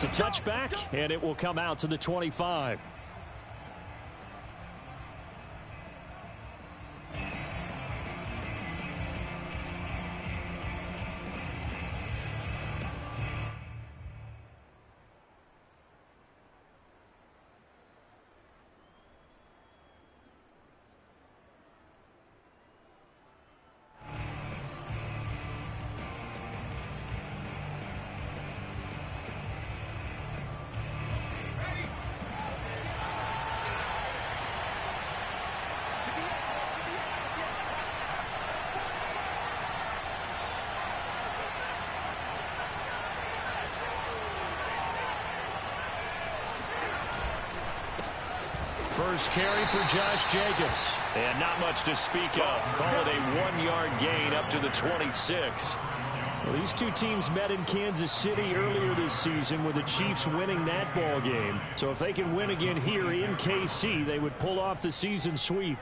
It's a touchback, and it will come out to the 25. First carry for Josh Jacobs. And not much to speak of. Call it a 1-yard gain up to the 26. Well, these two teams met in Kansas City earlier this season with the Chiefs winning that ball game. So if they can win again here in KC, they would pull off the season sweep.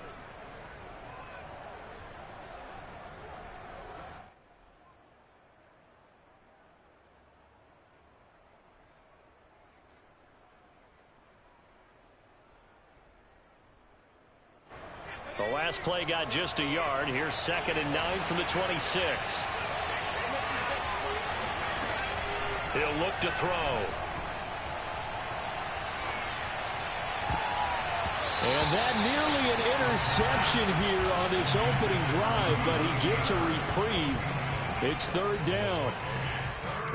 The last play got just a yard. Here's 2nd and 9 from the 26. He'll look to throw. And that nearly an interception here on this opening drive, but he gets a reprieve. It's 3rd down.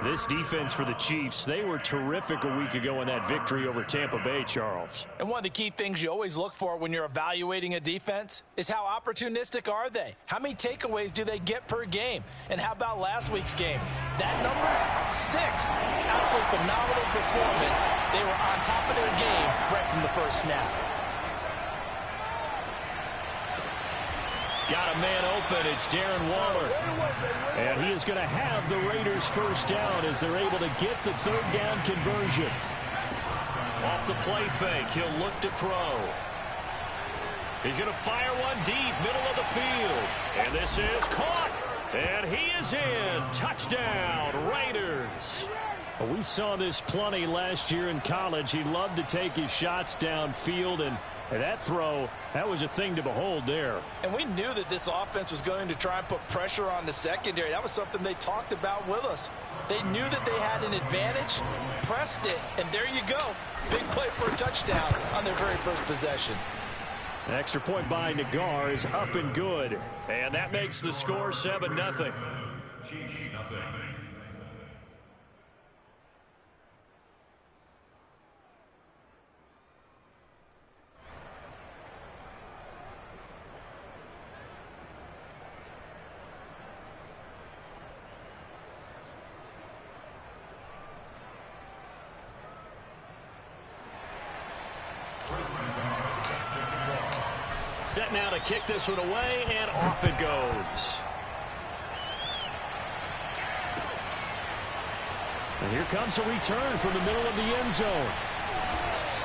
This defense for the Chiefs, they were terrific a week ago in that victory over Tampa Bay, Charles. And one of the key things you always look for when you're evaluating a defense is how opportunistic are they? How many takeaways do they get per game? And how about last week's game? That number, 6. Absolutely phenomenal performance. They were on top of their game right from the first snap. Got a man open. It's Darren Waller. And he is going to have the Raiders first down as they're able to get the 3rd down conversion. Off the play fake, he'll look to throw. He's going to fire one deep, middle of the field. And this is caught. And he is in. Touchdown, Raiders. Well, we saw this plenty last year in college. He loved to take his shots downfield, and that throw, that was a thing to behold there. And we knew that this offense was going to try and put pressure on the secondary. That was something they talked about with us. They knew that they had an advantage, pressed it, and there you go. Big play for a touchdown on their very first possession. An extra point by Nagar is up and good. And that makes the score 7-0. Set now to kick this one away, and off it goes. And here comes a return from the middle of the end zone.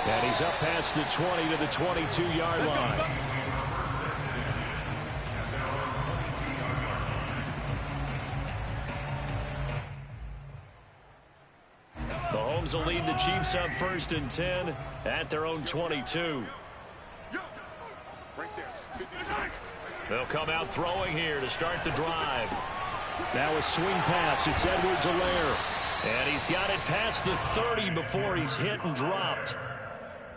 And he's up past the 20 to the 22-yard line. Mahomes will lead the Chiefs up 1st and 10 at their own 22. They'll come out throwing here to start the drive. Now a swing pass. It's Edwards-Helaire. And he's got it past the 30 before he's hit and dropped.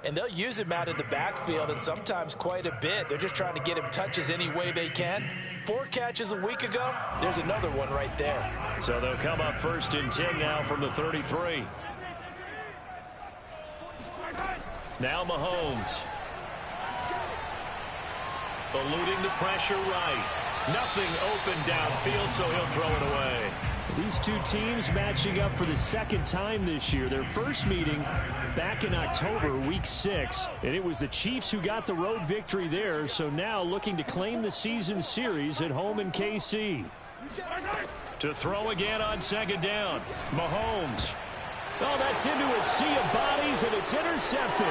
And they'll use him out in the backfield, and sometimes quite a bit. They're just trying to get him touches any way they can. 4 catches a week ago. There's another one right there. So they'll come up 1st and 10 now from the 33. Now Mahomes. Eluding the pressure right. Nothing open downfield, so he'll throw it away. These two teams matching up for the 2nd time this year. Their first meeting back in October, week 6. And it was the Chiefs who got the road victory there. So now looking to claim the season series at home in KC. To throw again on 2nd down. Mahomes. Oh, that's into a sea of bodies, and it's intercepted.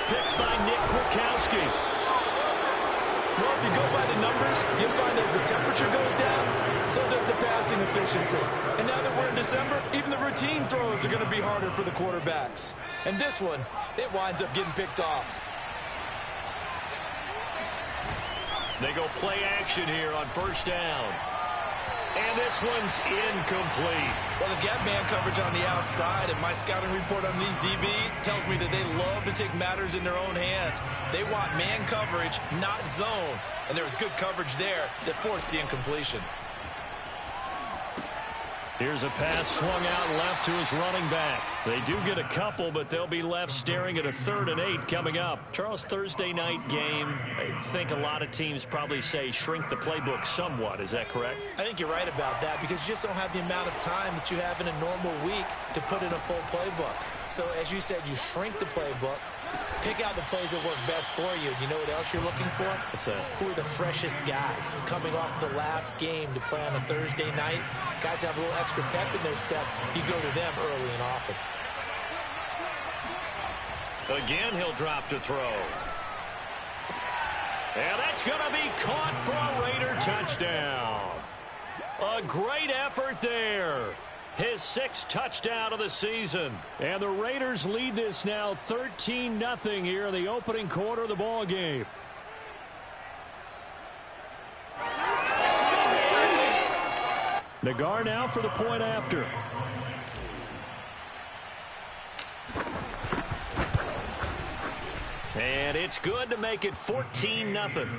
Picked by Nick Kwiatkowski. Well, you go by the numbers, you'll find as the temperature goes down, so does the passing efficiency. And now that we're in December, even the routine throws are going to be harder for the quarterbacks. And this one, it winds up getting picked off. They go play action here on first down. And this one's incomplete. Well, they've got man coverage on the outside, and my scouting report on these DBs tells me that they love to take matters in their own hands. They want man coverage, not zone. And there was good coverage there that forced the incompletion. Here's a pass swung out left to his running back. They do get a couple, but they'll be left staring at a 3rd and 8 coming up. Charles, Thursday night game, I think a lot of teams probably say shrink the playbook somewhat. Is that correct? I think you're right about that because you just don't have the amount of time that you have in a normal week to put in a full playbook. So as you said, you shrink the playbook, pick out the plays that work best for you. You know what else you're looking for? What's that? Who are the freshest guys coming off the last game to play on a Thursday night? Guys have a little extra pep in their step. You go to them early and often. Again, he'll drop to throw. And that's going to be caught for a Raider touchdown. A great effort there. His 6th touchdown of the season. And the Raiders lead this now 13-0 here in the opening quarter of the ball game. Nagar now for the point after. And it's good to make it 14-0.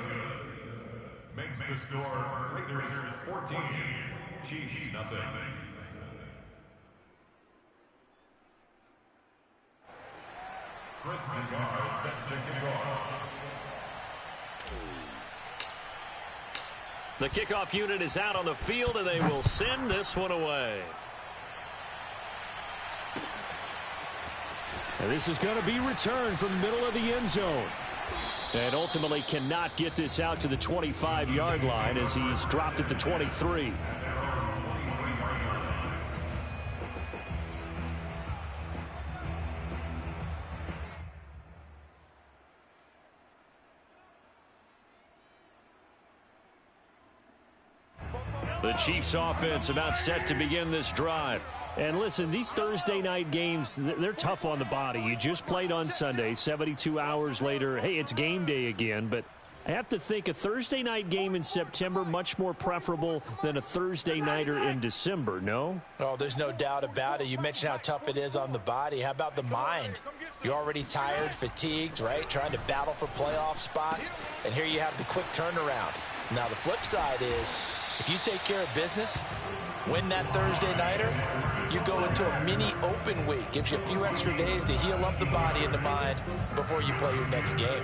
Makes the score Raiders 14, Chiefs nothing. Chris Nagar set to kick off. The kickoff unit is out on the field, and they will send this one away. And this is going to be returned from the middle of the end zone. And ultimately cannot get this out to the 25-yard line as he's dropped at the 23. The Chiefs offense about set to begin this drive. And listen, these Thursday night games, they're tough on the body. You just played on Sunday, 72 hours later. Hey, it's game day again, but I have to think a Thursday night game in September much more preferable than a Thursday nighter in December, no? Oh, there's no doubt about it. You mentioned how tough it is on the body. How about the mind? You're already tired, fatigued, right? Trying to battle for playoff spots. And here you have the quick turnaround. Now, the flip side is, if you take care of business, win that Thursday nighter, you go into a mini open week. Gives you a few extra days to heal up the body and the mind before you play your next game.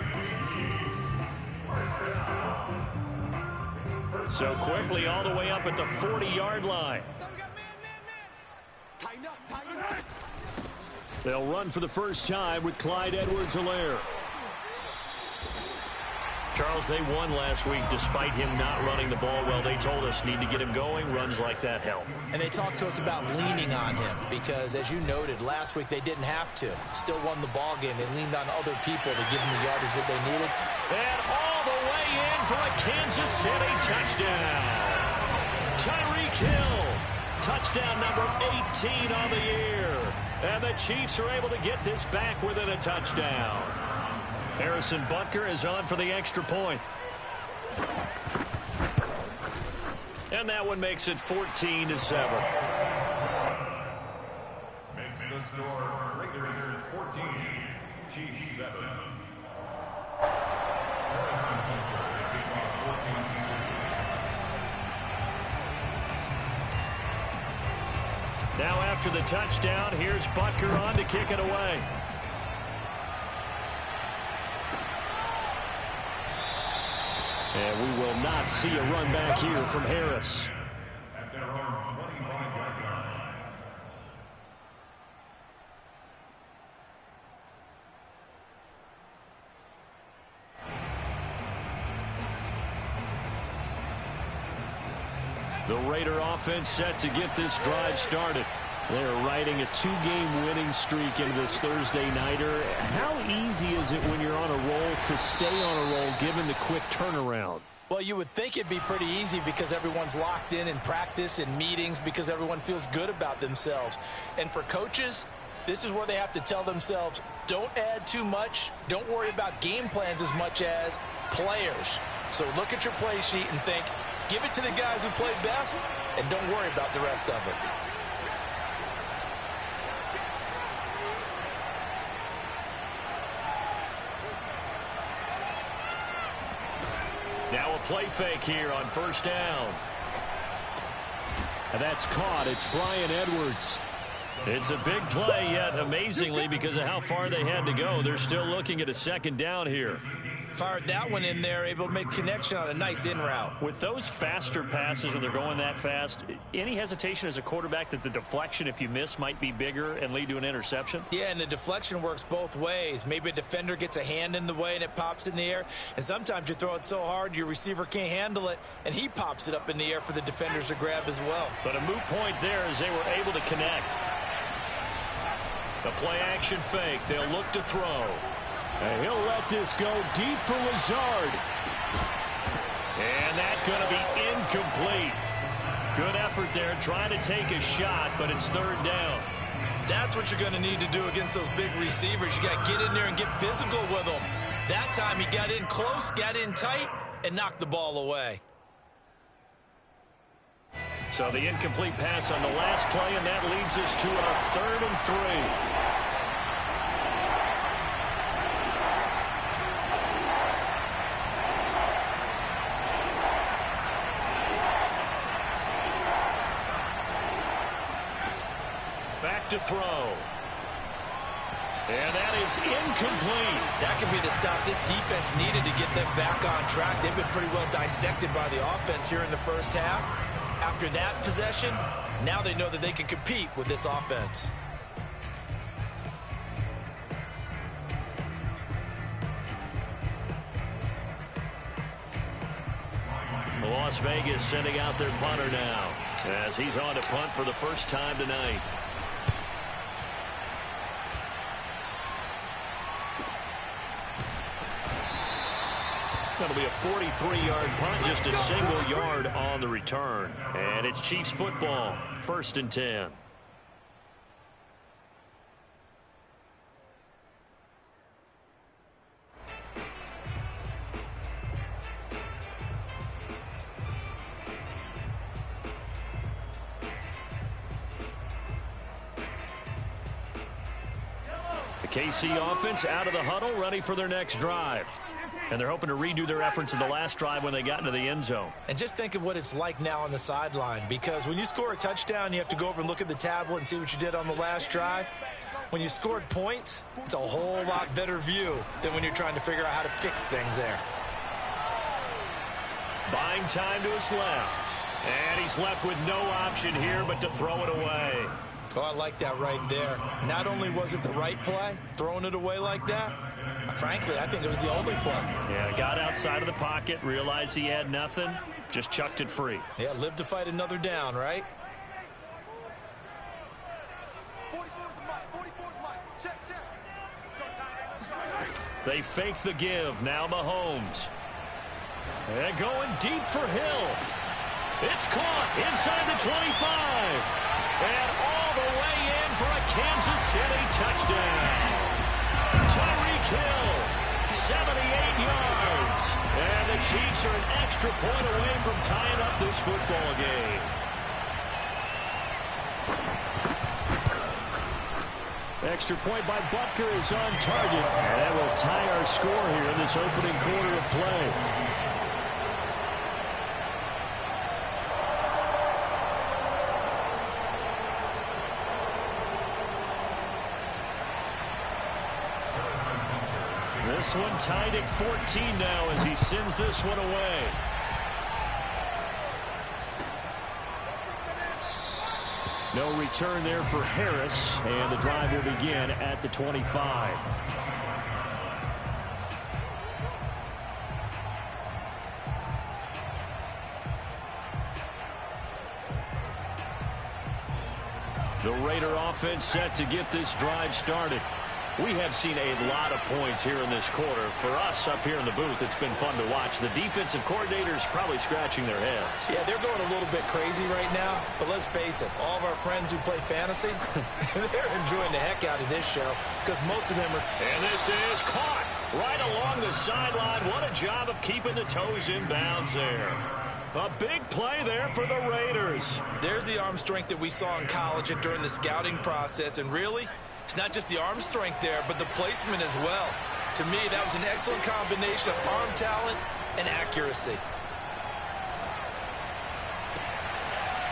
So quickly all the way up at the 40-yard line. They'll run for the first time with Clyde Edwards-Helaire. Charles, they won last week despite him not running the ball well. They told us need to get him going. Runs like that help. And they talked to us about leaning on him because, as you noted, last week they didn't have to. Still won the ball game. They leaned on other people to give them the yardage that they needed. And all the way in for a Kansas City touchdown. Tyreek Hill, touchdown number 18 on the year. And the Chiefs are able to get this back within a touchdown. Harrison Butker is on for the extra point. And that one makes it 14-7. Makes the score Raiders 14, Chiefs 7. Harrison Butker to kick off 14-7. Now after the touchdown, here's Butker on to kick it away. And we will not see a run back here from Harris. At their own 25-yard line. The Raider offense set to get this drive started. They're riding a 2-game winning streak into this Thursday nighter. How easy is it when you're on a roll to stay on a roll given the quick turnaround? Well, you would think it'd be pretty easy because everyone's locked in practice and meetings because everyone feels good about themselves. And for coaches, this is where they have to tell themselves, don't add too much. Don't worry about game plans as much as players. So look at your play sheet and think, give it to the guys who played best, and don't worry about the rest of it. Now a play fake here on first down. And that's caught. It's Bryan Edwards. It's a big play, yet amazingly, because of how far they had to go, they're still looking at a second down here. Fired that one in there, able to make connection on a nice in route. With those faster passes and they're going that fast, any hesitation as a quarterback that the deflection, if you miss, might be bigger and lead to an interception? Yeah, and the deflection works both ways. Maybe a defender gets a hand in the way and it pops in the air, and sometimes you throw it so hard your receiver can't handle it, and he pops it up in the air for the defenders to grab as well. But a moot point there as they were able to connect. The play action fake. They'll look to throw. And he'll let this go deep for Lazard. And that's going to be incomplete. Good effort there trying to take a shot, but it's third down. That's what you're going to need to do against those big receivers. You got to get in there and get physical with them. That time he got in close, got in tight, and knocked the ball away. So the incomplete pass on the last play, and that leads us to our 3rd and 3. Back to throw. And that is incomplete. That could be the stop this defense needed to get them back on track. They've been pretty well dissected by the offense here in the first half. After that possession, now they know that they can compete with this offense. Las Vegas sending out their punter now as he's on to punt for the first time tonight. That'll be a 43-yard punt, just a single yard on the return. And it's Chiefs football, 1st and 10. The KC offense out of the huddle, ready for their next drive. And they're hoping to redo their efforts in the last drive when they got into the end zone. And just think of what it's like now on the sideline, because when you score a touchdown, you have to go over and look at the tablet and see what you did on the last drive. When you scored points, it's a whole lot better view than when you're trying to figure out how to fix things there. Buying time to his left. And he's left with no option here but to throw it away. Oh, I like that right there. Not only was it the right play, throwing it away like that, frankly, I think it was the only play. Yeah, got outside of the pocket, realized he had nothing, just chucked it free. Yeah, live to fight another down, right? They fake the give. Now Mahomes. And going deep for Hill. It's caught inside the 25. And all the way in for a Kansas City touchdown. Tyreek Hill, 78 yards. And the Chiefs are an extra point away from tying up this football game. Extra point by Butker is on target. And that will tie our score here in this opening quarter of play. This one tied at 14 now as he sends this one away. No return there for Harris, and the drive will begin at the 25. The Raider offense set to get this drive started. We have seen a lot of points here in this quarter. For us up here in the booth, it's been fun to watch. The defensive coordinators probably scratching their heads. Yeah, they're going a little bit crazy right now, but let's face it, all of our friends who play fantasy, they're enjoying the heck out of this show because most of them are... And this is caught right along the sideline. What a job of keeping the toes in bounds there. A big play there for the Raiders. There's the arm strength that we saw in college and during the scouting process, and really, it's not just the arm strength there, but the placement as well. To me, that was an excellent combination of arm talent and accuracy.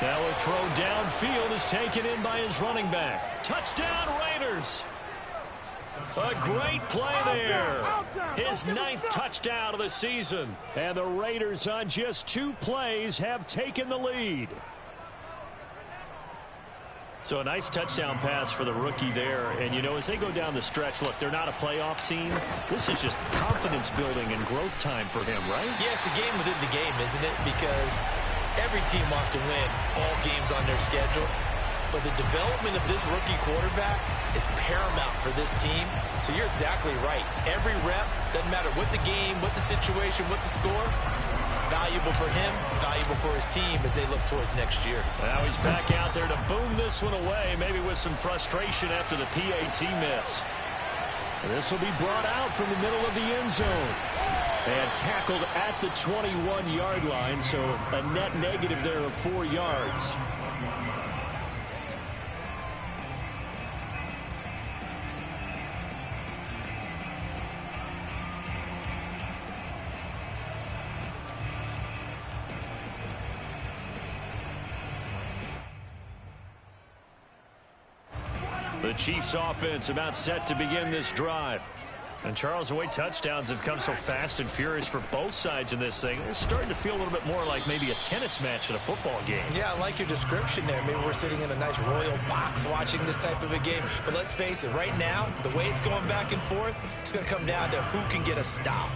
Now a throw downfield is taken in by his running back. Touchdown, Raiders. A great play there. His 9th touchdown of the season. And the Raiders on just 2 plays have taken the lead. So a nice touchdown pass for the rookie there. And, you know, as they go down the stretch, look, they're not a playoff team. This is just confidence building and growth time for him, right? Yeah, it's a game within the game, isn't it? Because every team wants to win all games on their schedule. But the development of this rookie quarterback is paramount for this team. So you're exactly right. Every rep, doesn't matter what the game, what the situation, what the score, valuable for him, valuable for his team as they look towards next year. Now he's back out there to boom this one away, maybe with some frustration after the PAT miss. And this will be brought out from the middle of the end zone. And tackled at the 21-yard line, so a net negative there of 4 yards. The Chiefs offense about set to begin this drive. And Charles, the way touchdowns have come so fast and furious for both sides in this thing, it's starting to feel a little bit more like maybe a tennis match in a football game. Yeah, I like your description there. Maybe we're sitting in a nice royal box watching this type of a game. But let's face it, right now, the way it's going back and forth, it's going to come down to who can get a stop.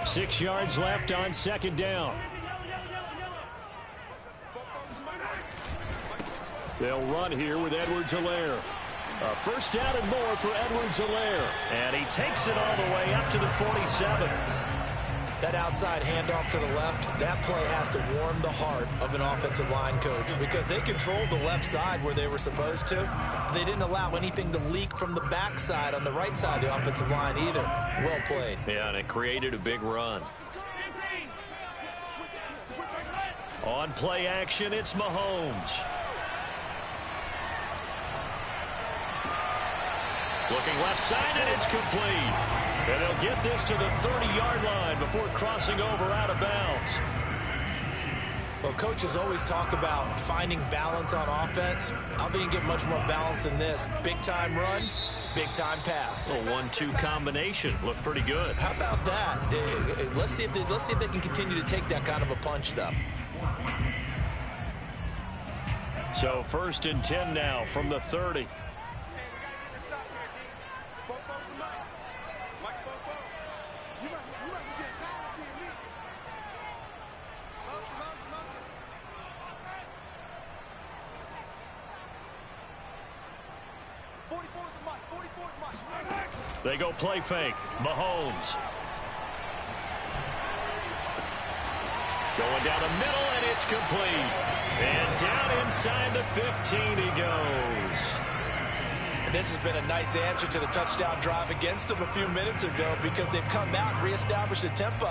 6 yards left on 2nd down. They'll run here with Edwards-Helaire. A first down and more for Edwards-Helaire. And he takes it all the way up to the 47. That outside handoff to the left, that play has to warm the heart of an offensive line coach because they controlled the left side where they were supposed to. But they didn't allow anything to leak from the backside on the right side of the offensive line either. Well played. Yeah, and it created a big run. On play action, it's Mahomes. Looking left side, and it's complete. And they'll get this to the 30-yard line before crossing over out of bounds. Well, coaches always talk about finding balance on offense. I don't think you get much more balance than this. Big-time run, big-time pass. A 1-2 combination. Looked pretty good. How about that? Let's see if they can continue to take that kind of a punch, though. So 1st and 10 now from the 30. They go play fake. Mahomes. Going down the middle, and it's complete. And down inside the 15 he goes. And this has been a nice answer to the touchdown drive against them a few minutes ago because they've come out and reestablished the tempo.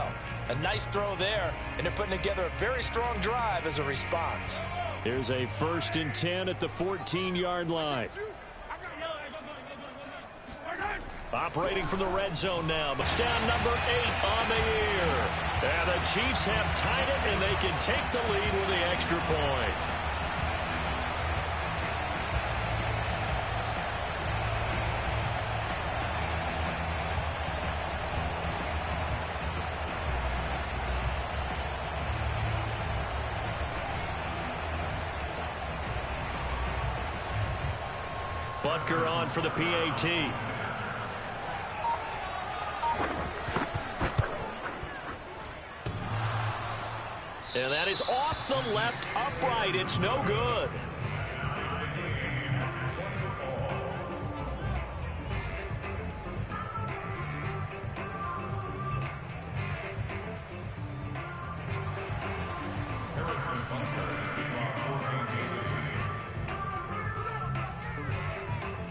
A nice throw there, and they're putting together a very strong drive as a response. Here's a 1st and 10 at the 14-yard line. Operating from the red zone now. Touchdown number 8 on the year. And the Chiefs have tied it, and they can take the lead with the extra point. Butker on for the PAT. And that is off the left upright. It's no good.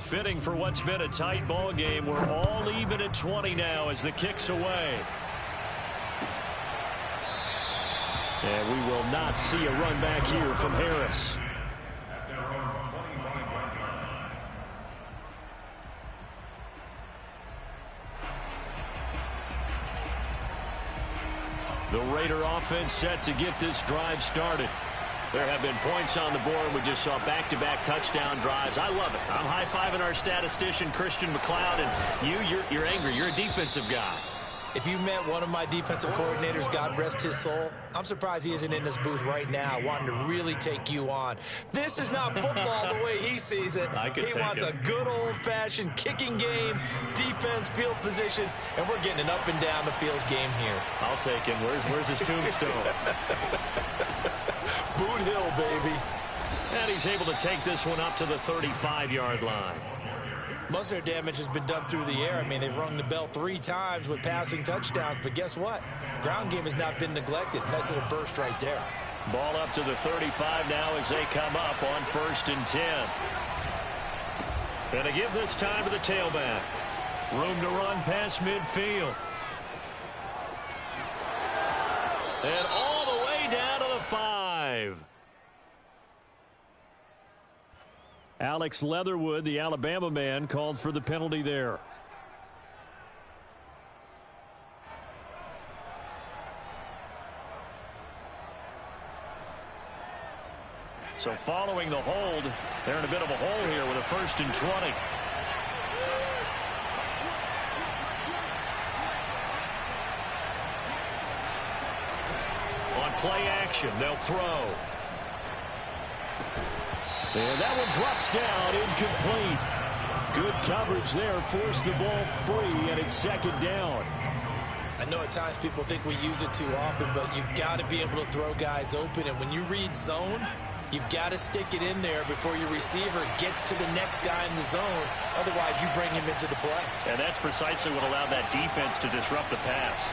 fitting for what's been a tight ball game. We're all even at 20 now as the kick's away. And we will not see a run back here from Harris. The Raider offense set to get this drive started. There have been points on the board. We just saw back-to-back touchdown drives. I love it. I'm high-fiving our statistician, Christian McLeod, and you're angry. You're a defensive guy. If you met one of my defensive coordinators, God rest his soul, I'm surprised he isn't in this booth right now wanting to really take you on. This is not football the way he sees it. He wants a good old-fashioned kicking game, defense, field position, and we're getting an up and down the field game here. I'll take him. Where's his tombstone? Boot Hill, baby. And he's able to take this one up to the 35-yard line. Most of their damage has been done through the air. I mean, they've rung the bell 3 times with passing touchdowns, but guess what? Ground game has not been neglected. Nice little burst right there. Ball up to the 35 now as they come up on 1st and 10. Gonna give this time to the tailback. Room to run past midfield. And all the way down to the 5. Alex Leatherwood, the Alabama man, called for the penalty there. So following the hold, they're in a bit of a hole here with a 1st and 20. On play action, they'll throw. And that one drops down, incomplete. Good coverage there, forced the ball free, and it's 2nd down. I know at times people think we use it too often, but you've got to be able to throw guys open. And when you read zone, you've got to stick it in there before your receiver gets to the next guy in the zone. Otherwise, you bring him into the play. And that's precisely what allowed that defense to disrupt the pass.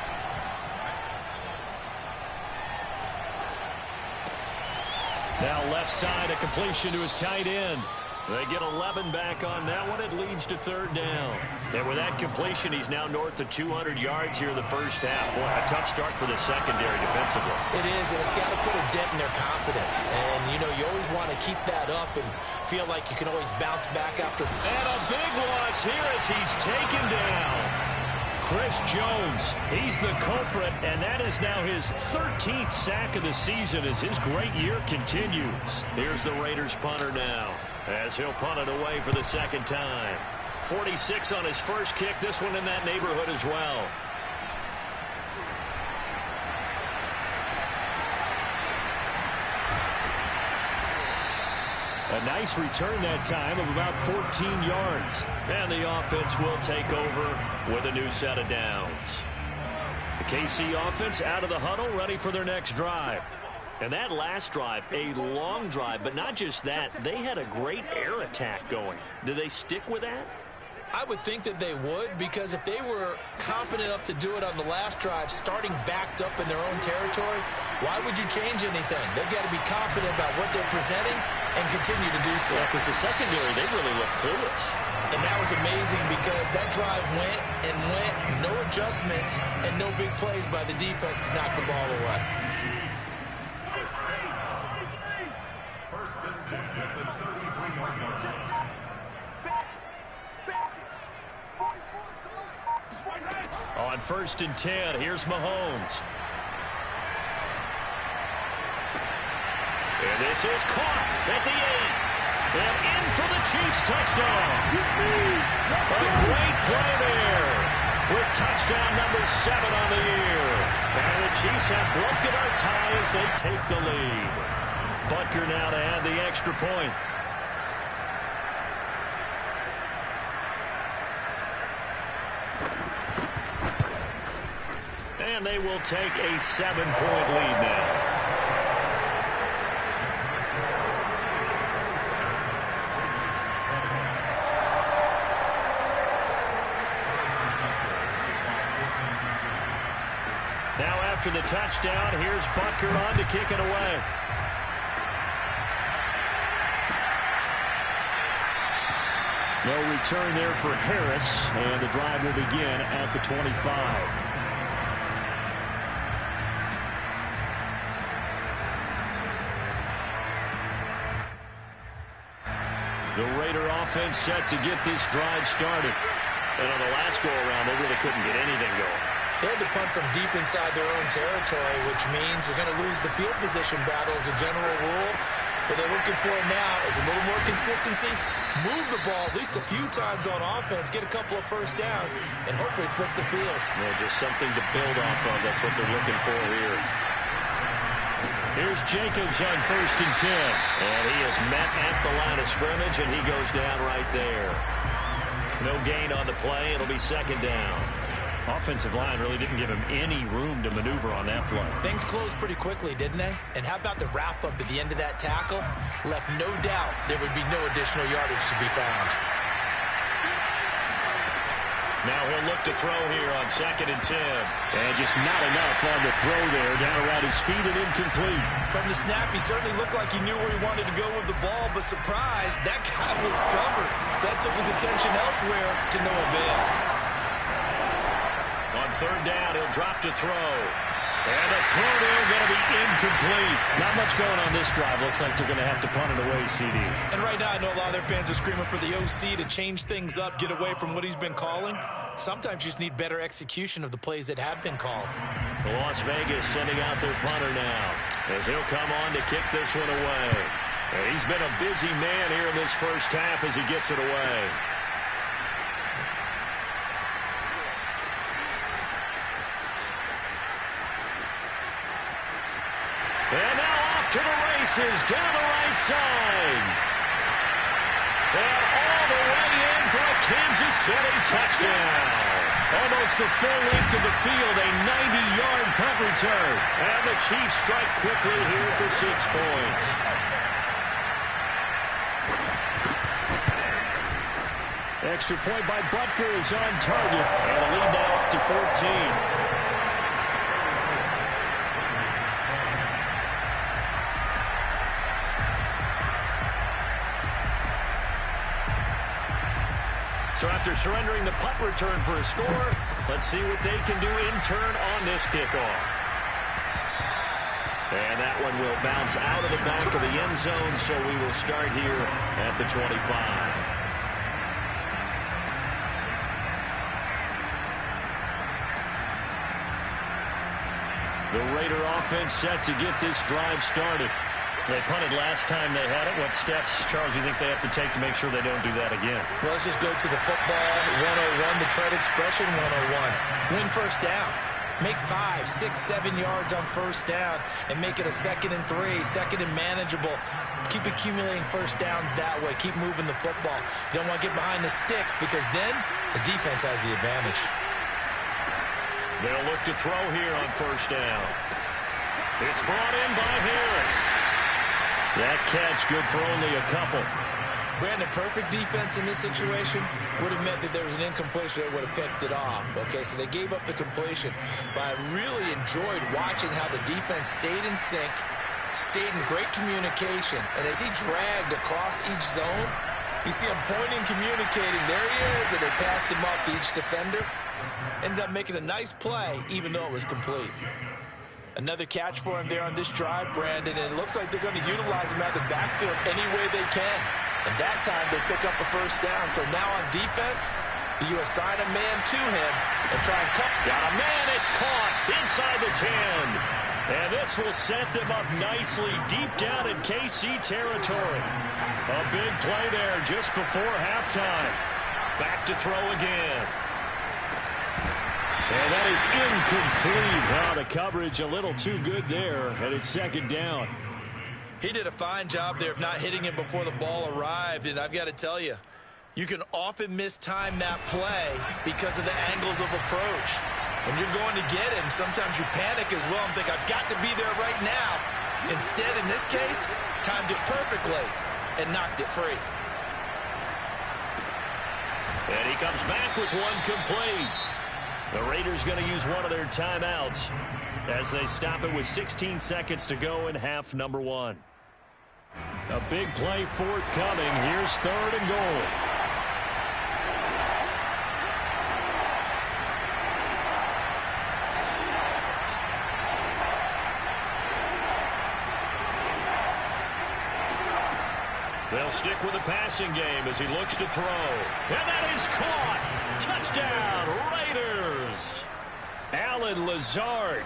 Now left side, a completion to his tight end. They get 11 back on that one. It leads to 3rd down. And with that completion, he's now north of 200 yards here in the first half. Boy, a tough start for the secondary defensively. It is, and it's got to put a dent in their confidence. And, you know, you always want to keep that up and feel like you can always bounce back after. And a big loss here as he's taken down. Chris Jones, he's the culprit, and that is now his 13th sack of the season as his great year continues. Here's the Raiders punter now as he'll punt it away for the 2nd time. 46 on his first kick, this one in that neighborhood as well. A nice return that time of about 14 yards. And the offense will take over with a new set of downs. The KC offense out of the huddle, ready for their next drive. And that last drive, a long drive, but not just that. They had a great air attack going. Do they stick with that? I would think that they would, because if they were confident enough to do it on the last drive, starting backed up in their own territory, why would you change anything? They've got to be confident about what they're presenting and continue to do so. Yeah, because the secondary, they really look clueless. And that was amazing because that drive went and went, no adjustments, and no big plays by the defense to knock the ball away. First and 10 at the 33-yard line. On 1st and 10, here's Mahomes. And this is caught at the 8. And in for the Chiefs touchdown. A great play there with touchdown number 7 on the year. And the Chiefs have broken our tie as they take the lead. Butker now to add the extra point. And they will take a 7-point lead now. Now after the touchdown, here's Butker on to kick it away. No return there for Harris, and the drive will begin at the 25. The Raider offense set to get this drive started. And on the last go-around, they really couldn't get anything going. They had to punt from deep inside their own territory, which means you're going to lose the field position battle as a general rule. What they're looking for now is a little more consistency, move the ball at least a few times on offense, get a couple of first downs, and hopefully flip the field. Well, just something to build off of. That's what they're looking for here. Here's Jacobs on 1st and 10. And he is met at the line of scrimmage, and he goes down right there. No gain on the play. It'll be 2nd down. Offensive line really didn't give him any room to maneuver on that play. Things closed pretty quickly, didn't they? And how about the wrap-up at the end of that tackle? Left no doubt there would be no additional yardage to be found. Now he'll look to throw here on 2nd and 10. And just not enough on the throw there. Down around his feet and incomplete. From the snap, he certainly looked like he knew where he wanted to go with the ball, but surprise, that guy was covered. So that took his attention elsewhere to no avail. On 3rd down, he'll drop to throw. And the throw there going to be incomplete. Not much going on this drive. Looks like they're going to have to punt it away, CD. And right now, I know a lot of their fans are screaming for the OC to change things up, get away from what he's been calling. Sometimes you just need better execution of the plays that have been called. Las Vegas sending out their punter now, as he'll come on to kick this one away. And he's been a busy man here in this first half as he gets it away. And now off to the races, down the right side. And all the way in for a Kansas City touchdown. Almost the full length of the field, a 90-yard punt return. And the Chiefs strike quickly here for 6 points. Extra point by Butker is on target. And the lead now up to 14. So after surrendering the punt return for a score, let's see what they can do in turn on this kickoff. And that one will bounce out of the back of the end zone, so we will start here at the 25. The Raider offense set to get this drive started. They punted last time they had it. What steps, Charles, do you think they have to take to make sure they don't do that again? Well, let's just go to the football 101, the trade expression 101. Win first down. Make 5, 6, 7 yards on first down and make it a 2nd and 3, 2nd and manageable. Keep accumulating first downs that way. Keep moving the football. You don't want to get behind the sticks because then the defense has the advantage. They'll look to throw here on first down. It's brought in by Harris. That catch good for only a couple. Brandon, perfect defense in this situation would have meant that there was an incompletion that would have picked it off. Okay, so they gave up the completion. But I really enjoyed watching how the defense stayed in sync, stayed in great communication. And as he dragged across each zone, you see him pointing, communicating. There he is, and they passed him off to each defender. Ended up making a nice play, even though it was complete. Another catch for him there on this drive, Brandon, and it looks like they're going to utilize him out of the backfield any way they can. And that time they pick up a first down. So now on defense, do you assign a man to him and try and cut? Got a man, it's caught inside the 10. And this will set them up nicely deep down in KC territory. A big play there just before halftime. Back to throw again. And that is incomplete. Wow, the coverage a little too good there, and it's 2nd down. He did a fine job there of not hitting him before the ball arrived, and I've got to tell you, you can often mistime that play because of the angles of approach. When you're going to get him, sometimes you panic as well and think, I've got to be there right now. Instead, in this case, timed it perfectly and knocked it free. And he comes back with one complete. The Raiders going to use one of their timeouts as they stop it with 16 seconds to go in half number 1. A big play forthcoming. Here's 3rd and goal. They'll stick with the passing game as he looks to throw. And that is caught. Touchdown, Raiders. Allen Lazard.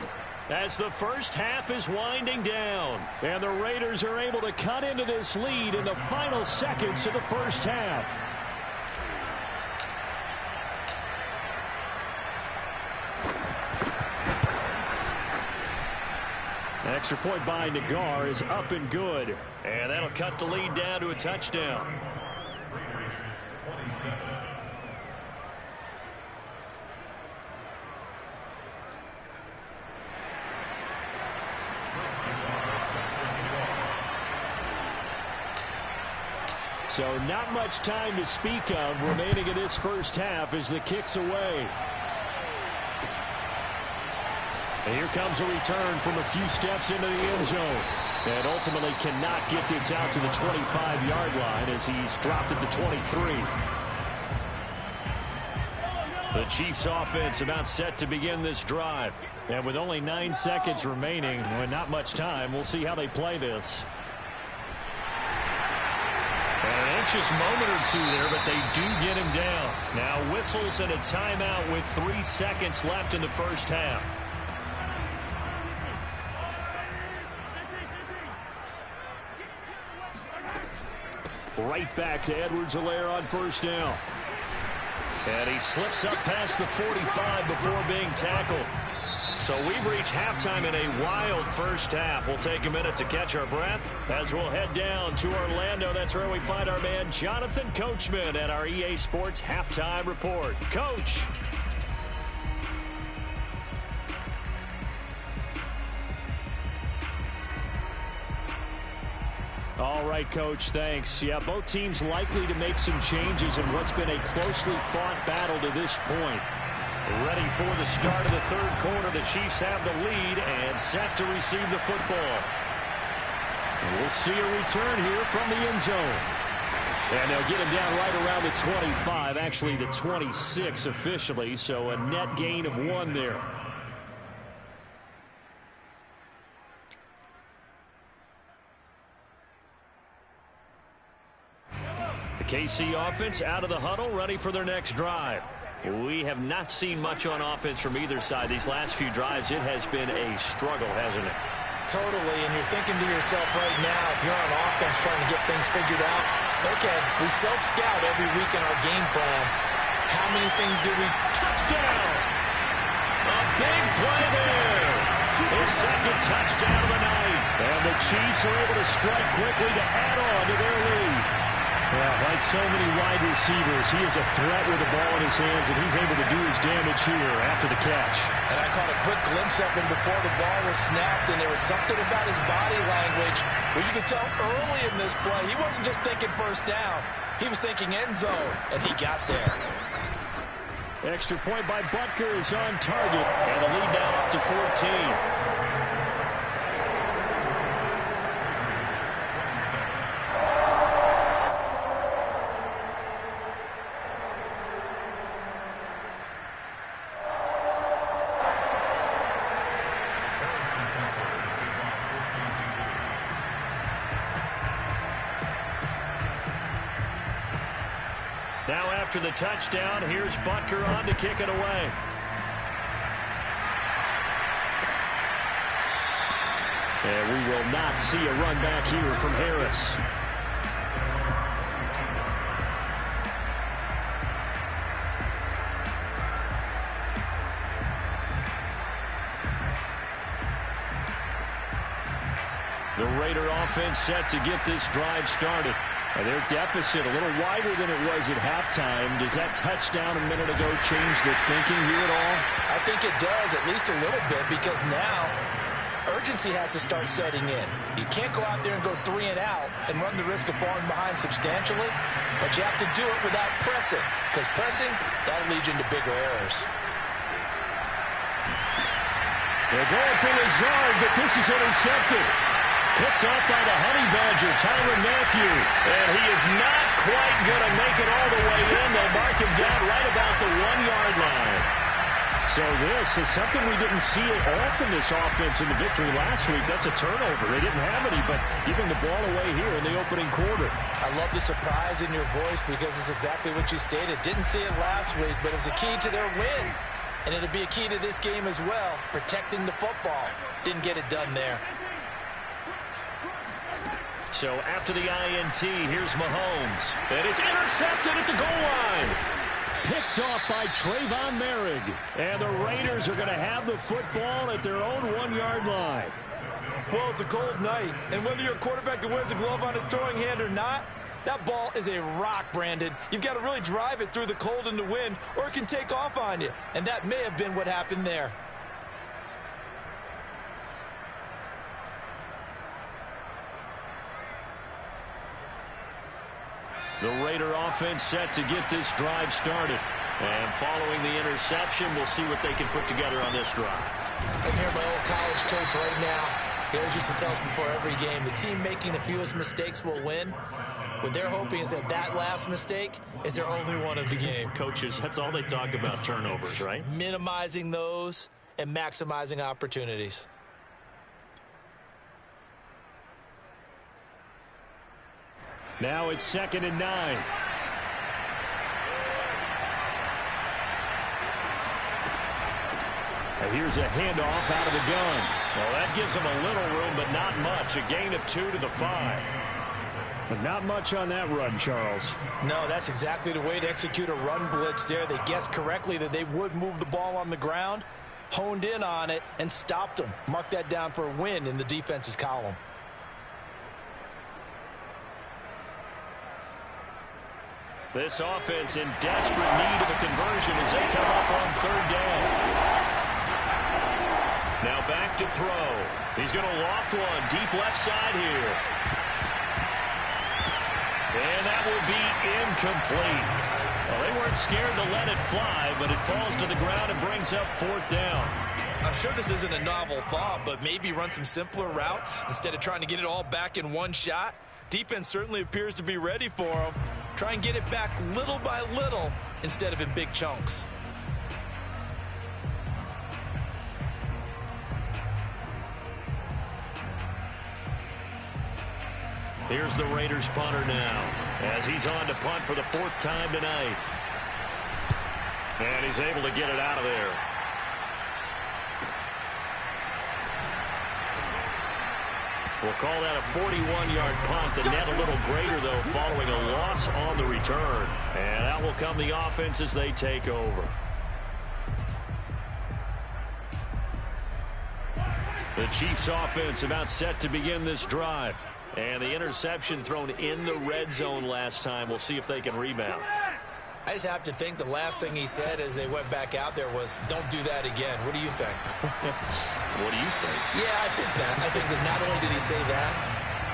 As the first half is winding down. And the Raiders are able to cut into this lead in the final seconds of the first half. Extra point by Nagar is up and good. And that'll cut the lead down to a touchdown. Raiders 27. So not much time to speak of remaining in this first half as the kick's away. And here comes a return from a few steps into the end zone. And ultimately cannot get this out to the 25-yard line as he's dropped at the 23. The Chiefs offense about set to begin this drive. And with only 9 seconds remaining, and not much time, we'll see how they play this. An anxious moment or two there, but they do get him down. Now whistles and a timeout with 3 seconds left in the first half. Right back to Edwards-Helaire on first down. And he slips up past the 45 before being tackled. So we've reached halftime in a wild first half. We'll take a minute to catch our breath as we'll head down to Orlando. That's where we find our man Jonathan Coachman at our EA Sports Halftime Report. Coach. All right, Coach, thanks. Yeah, both teams likely to make some changes in what's been a closely fought battle to this point. Ready for the start of the third quarter. The Chiefs have the lead and set to receive the football. And we'll see a return here from the end zone. And they'll get him down right around the 25, actually the 26 officially, so a net gain of 1 there. The KC offense out of the huddle, ready for their next drive. We have not seen much on offense from either side. These last few drives, it has been a struggle, hasn't it? Totally, and you're thinking to yourself right now, if you're on offense trying to get things figured out, okay, we self-scout every week in our game plan. How many things do we... Touchdown! A big play there! His second touchdown of the night. And the Chiefs are able to strike quickly to add on to their lead. Well, like so many wide receivers, he is a threat with the ball in his hands, and he's able to do his damage here after the catch. And I caught a quick glimpse of him before the ball was snapped, and there was something about his body language where you could tell early in this play he wasn't just thinking first down. He was thinking end zone, and he got there. Extra point by Butker is on target, and the lead now up to 14. Now after the touchdown, here's Butker on to kick it away. And we will not see a run back here from Harris. The Raider offense set to get this drive started. Their deficit a little wider than it was at halftime. Does that touchdown a minute ago change the thinking here at all? I think it does, at least a little bit, because now urgency has to start setting in. You can't go out there and go 3 and out and run the risk of falling behind substantially, but you have to do it without pressing, because pressing, that'll lead you into bigger errors. They're going for Lazard, but this is intercepted. Picked off by the Honey Badger, Tyrann Mathieu. And he is not quite going to make it all the way in. They'll mark him down right about the 1-yard line. So this is something we didn't see it often, this offense in the victory last week. That's a turnover. They didn't have any, but giving the ball away here in the opening quarter. I love the surprise in your voice because it's exactly what you stated. Didn't see it last week, but it was a key to their win. And it'll be a key to this game as well, protecting the football. Didn't get it done there. So after the INT, here's Mahomes. And it's intercepted at the goal line. Picked off by Trayvon Merrick. And the Raiders are going to have the football at their own 1-yard line. Well, it's a cold night. And whether you're a quarterback that wears a glove on his throwing hand or not, that ball is a rock, Brandon. You've got to really drive it through the cold and the wind, or it can take off on you. And that may have been what happened there. The Raider offense set to get this drive started. And following the interception, we'll see what they can put together on this drive. I hear my old college coach right now. He always used to tell us before every game, the team making the fewest mistakes will win. What they're hoping is that last mistake is their only one of the game. Coaches, that's all they talk about, turnovers, right? Minimizing those and maximizing opportunities. Now it's 2nd and 9. And here's a handoff out of the gun. Well, that gives them a little room, but not much. A gain of 2 to the 5. But not much on that run, Charles. No, that's exactly the way to execute a run blitz there. They guessed correctly that they would move the ball on the ground, honed in on it, and stopped them. Mark that down for a win in the defense's column. This offense in desperate need of a conversion as they come up on 3rd down. Now back to throw. He's going to loft one deep left side here. And that will be incomplete. Well, they weren't scared to let it fly, but it falls to the ground and brings up 4th down. I'm sure this isn't a novel thought, but maybe run some simpler routes instead of trying to get it all back in one shot. Defense certainly appears to be ready for them. Try and get it back little by little instead of in big chunks. Here's the Raiders punter now as he's on to punt for the 4th time tonight. And he's able to get it out of there. We'll call that a 41-yard punt. The net a little greater, though, following a loss on the return. And out will come the offense as they take over. The Chiefs offense about set to begin this drive. And the interception thrown in the red zone last time. We'll see if they can rebound. I just have to think the last thing he said as they went back out there was, don't do that again. What do you think? What do you think? Yeah, I think that. I think that not only did he say that,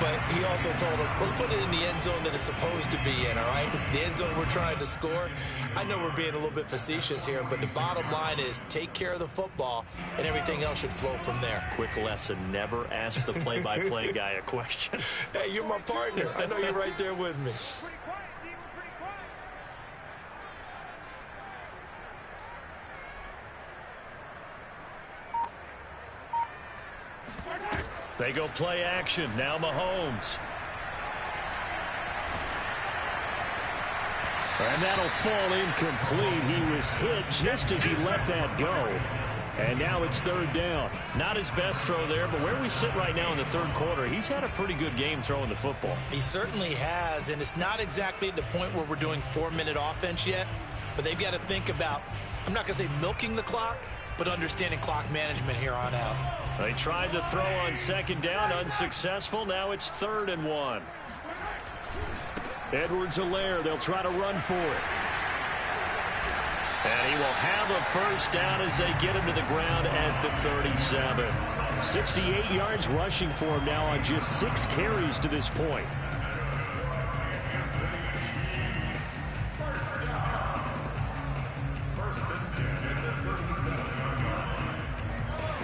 but he also told him, let's put it in the end zone that it's supposed to be in, all right? The end zone we're trying to score. I know we're being a little bit facetious here, but the bottom line is take care of the football, and everything else should flow from there. Quick lesson, never ask the play-by-play guy a question. Hey, you're my partner. I know you're right there with me. They go play action. Now Mahomes. And that'll fall incomplete. He was hit just as he let that go. And now it's 3rd down. Not his best throw there, but where we sit right now in the 3rd quarter, he's had a pretty good game throwing the football. He certainly has, and it's not exactly at the point where we're doing 4-minute offense yet, but they've got to think about, I'm not going to say milking the clock, but understanding clock management here on out. They tried to throw on 2nd down, unsuccessful. Now it's 3rd and 1. Edwards-Helaire, they'll try to run for it. And he will have a 1st down as they get him to the ground at the 37. 68 yards rushing for him now on just 6 carries to this point.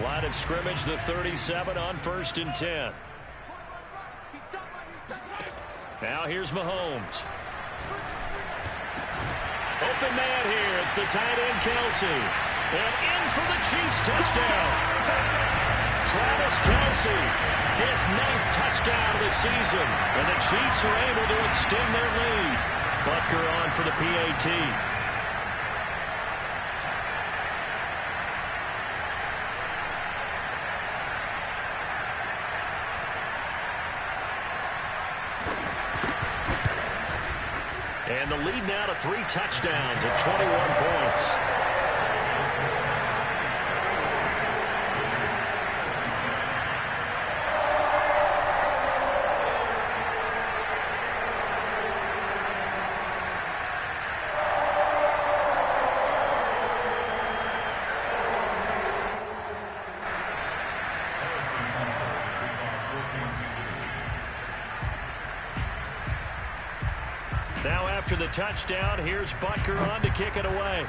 Line of scrimmage, the 37 on 1st and 10. Now here's Mahomes. Open man here. It's the tight end, Kelsey. And in for the Chiefs touchdown. Travis Kelce, his 9th touchdown of the season. And the Chiefs are able to extend their lead. Butker on for the PAT. And the lead now to 3 touchdowns at 21 points. Now after the touchdown, here's Butker on to kick it away.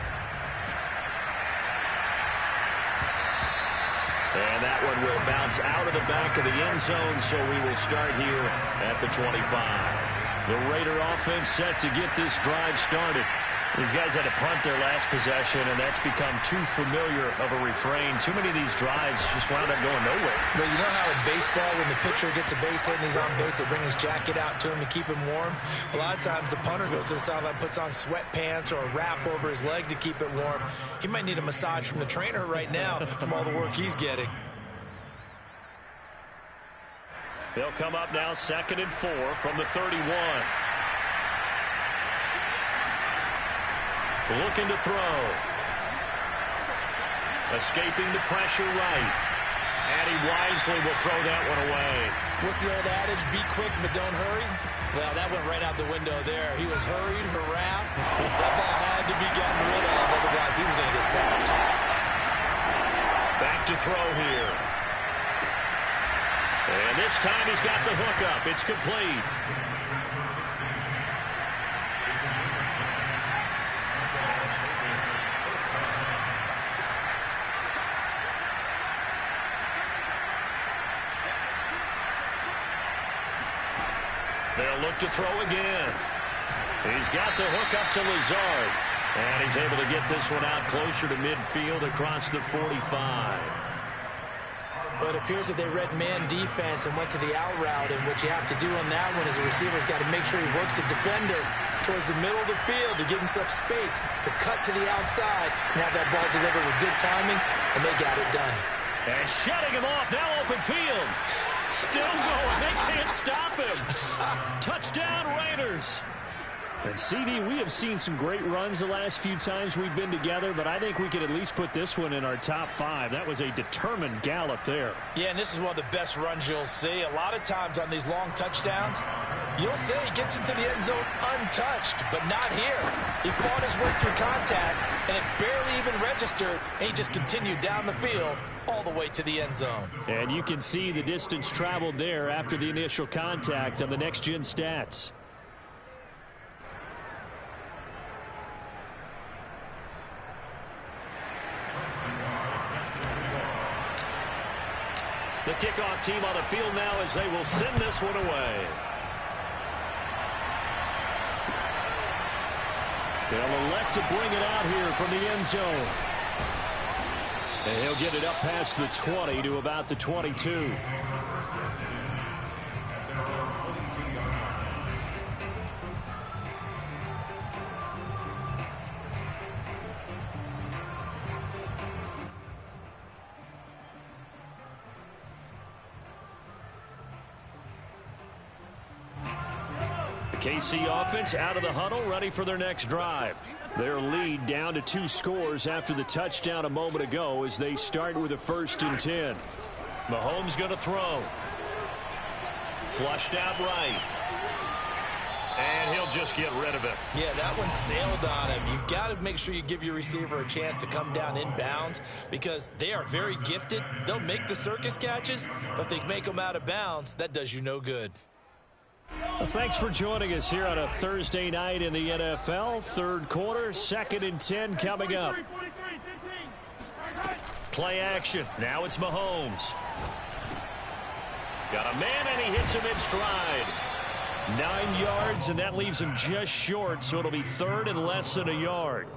And that one will bounce out of the back of the end zone, so we will start here at the 25. The Raider offense set to get this drive started. These guys had to punt their last possession, and that's become too familiar of a refrain. Too many of these drives just wound up going nowhere. Well, you know how in baseball, when the pitcher gets a base hit and he's on base, they bring his jacket out to him to keep him warm? A lot of times the punter goes to the sideline, puts on sweatpants or a wrap over his leg to keep it warm. He might need a massage from the trainer right now from all the work he's getting. They'll come up now 2nd and 4 from the 31. Looking to throw. Escaping the pressure right. And he wisely will throw that one away. What's the old adage? Be quick, but don't hurry? Well, that went right out the window there. He was hurried, harassed. That ball had to be gotten rid of, otherwise he was going to get sacked. Back to throw here. And this time he's got the hook up. It's complete. They'll look to throw again. He's got the hook up to Lazard. And he's able to get this one out closer to midfield across the 45. Well, it appears that they read man defense and went to the out route. And what you have to do on that one is the receiver's got to make sure he works the defender towards the middle of the field to give himself space to cut to the outside and have that ball delivered with good timing. And they got it done. And shutting him off, now open field. Still going. They can't stop him. Touchdown, Raiders. And, CD, we have seen some great runs the last few times we've been together, but I think we could at least put this one in our top 5. That was a determined gallop there. Yeah, and this is one of the best runs you'll see. A lot of times on these long touchdowns, you'll see he gets into the end zone untouched, but not here. He fought his way through contact, and it barely even registered, and he just continued down the field all the way to the end zone. And you can see the distance traveled there after the initial contact on the next-gen stats. The kickoff team on the field now as they will send this one away. They'll elect to bring it out here from the end zone. And he'll get it up past the 20 to about the 22. KC offense out of the huddle, ready for their next drive. Their lead down to 2 scores after the touchdown a moment ago as they start with a 1st and 10. Mahomes going to throw. Flushed out right. And he'll just get rid of it. Yeah, that one sailed on him. You've got to make sure you give your receiver a chance to come down inbounds because they are very gifted. They'll make the circus catches, but if they make them out of bounds, that does you no good. Well, thanks for joining us here on a Thursday night in the NFL. 3rd quarter, 2nd and 10 coming up. Play action. Now it's Mahomes. Got a man, and he hits him in stride. 9 yards, and that leaves him just short, so it'll be 3rd and less than a yard.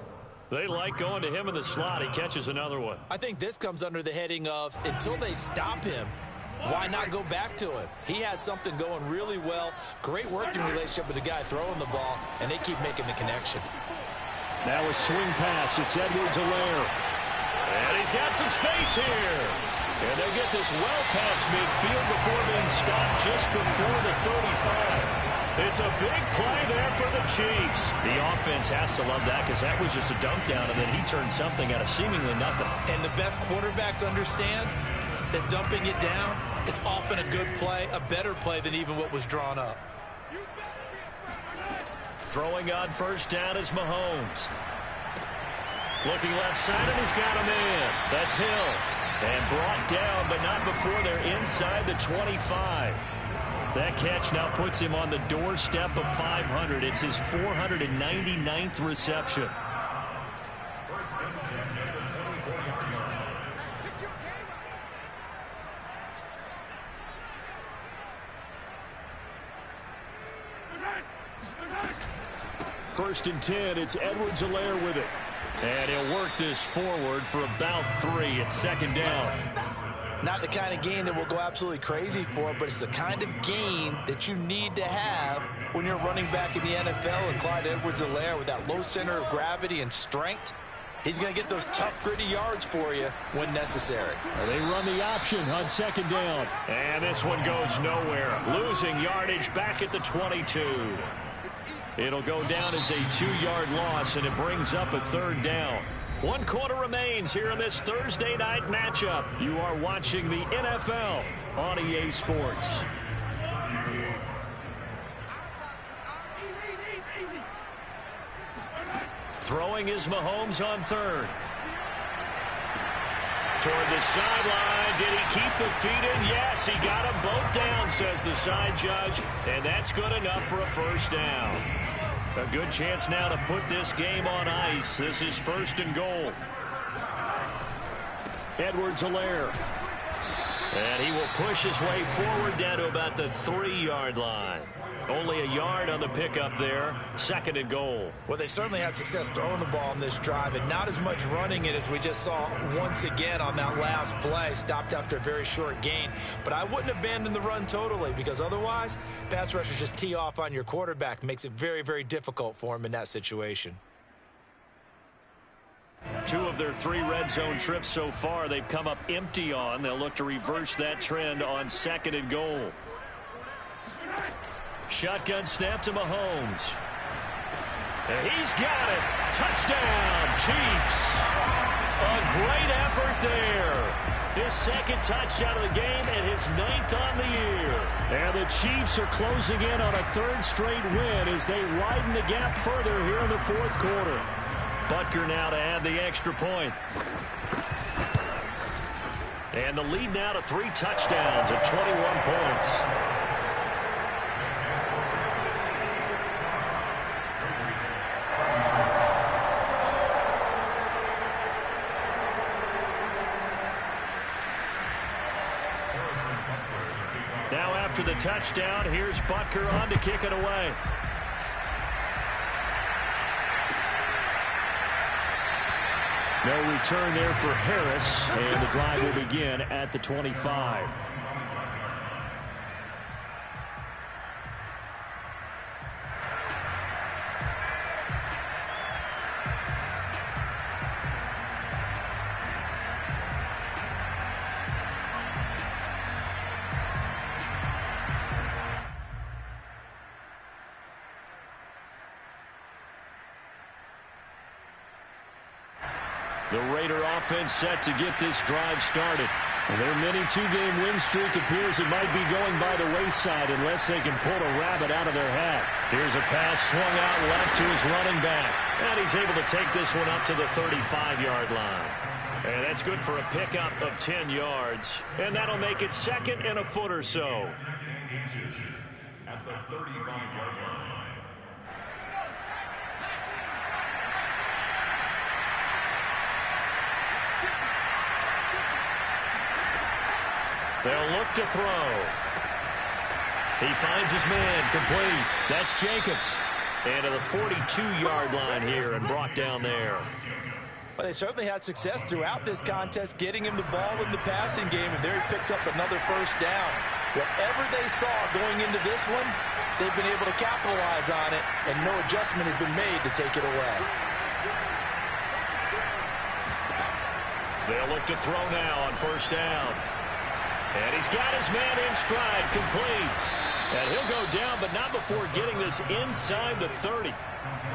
They like going to him in the slot. He catches another one. I think this comes under the heading of until they stop him, why not go back to him? He has something going really well. Great working relationship with the guy throwing the ball, and they keep making the connection. Now a swing pass. It's Edwards-Helaire. And he's got some space here. And they'll get this well past midfield before being stopped just before the 35. It's a big play there for the Chiefs. The offense has to love that because that was just a dump down, and then he turned something out of seemingly nothing. And the best quarterbacks understand that dumping it down is often a good play, a better play than even what was drawn up. Throwing on first down is Mahomes. Looking left side, and he's got a man. That's Hill. And brought down, but not before they're inside the 25. That catch now puts him on the doorstep of 500. It's his 499th reception. First and 10, it's Edwards-Helaire with it. And he'll work this forward for about 3 at second down. Not the kind of gain that will go absolutely crazy for, but it's the kind of gain that you need to have when you're running back in the NFL. And Clyde Edwards-Helaire, with that low center of gravity and strength, he's going to get those tough, gritty yards for you when necessary. They run the option on second down. And this one goes nowhere. Losing yardage back at the 22. It'll go down as a 2-yard loss, and it brings up a third down. 1 quarter remains here in this Thursday night matchup. You are watching the NFL on EA Sports. Throwing is Mahomes on third. Toward the sideline. Did he keep the feet in? Yes, he got them both down, says the side judge. And that's good enough for a first down. A good chance now to put this game on ice. This is first and goal. Edwards-Helaire. And he will push his way forward down to about the 3-yard line. Only a yard on the pickup there. Second and goal. Well, they certainly had success throwing the ball on this drive, and not as much running it as we just saw once again on that last play. Stopped after a very short gain. But I wouldn't abandon the run totally, because otherwise, pass rushers just tee off on your quarterback. Makes it very, very difficult for him in that situation. 2 of their 3 red zone trips so far they've come up empty on. They'll look to reverse that trend on second and goal. Shotgun snap to Mahomes. And he's got it. Touchdown, Chiefs. A great effort there. His second touchdown of the game and his 9th on the year. And the Chiefs are closing in on a 3rd straight win as they widen the gap further here in the 4th quarter. Butker now to add the extra point. And the lead now to 3 touchdowns at 21 points. Now after the touchdown, here's Butker on to kick it away. No return there for Harris, and the drive will begin at the 25. The Raider offense set to get this drive started. Their mini 2-game win streak appears it might be going by the wayside unless they can pull a rabbit out of their hat. Here's a pass swung out left to his running back. And he's able to take this one up to the 35-yard line. And that's good for a pickup of 10 yards. And that'll make it 2nd and a foot or so. At the 35-yard line. They'll look to throw. He finds his man complete. That's Jacobs. And to the 42-yard line here and brought down there. Well, they certainly had success throughout this contest, getting him the ball in the passing game, and there he picks up another first down. Whatever they saw going into this one, they've been able to capitalize on it, and no adjustment has been made to take it away. They'll look to throw now on first down. And he's got his man in stride, complete. And he'll go down, but not before getting this inside the 30.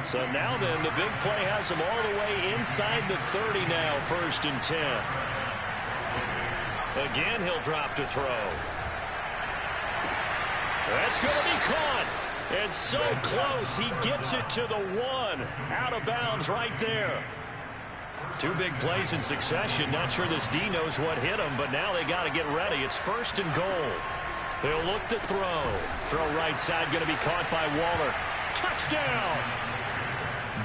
So now then, the big play has him all the way inside the 30 now, 1st and 10. Again, he'll drop to throw. That's going to be caught. And so close, he gets it to the 1. Out of bounds right there. 2 big plays in succession. Not sure this D knows what hit him, but now they got to get ready. It's 1st and goal. They'll look to throw. Throw right side, going to be caught by Waller. Touchdown!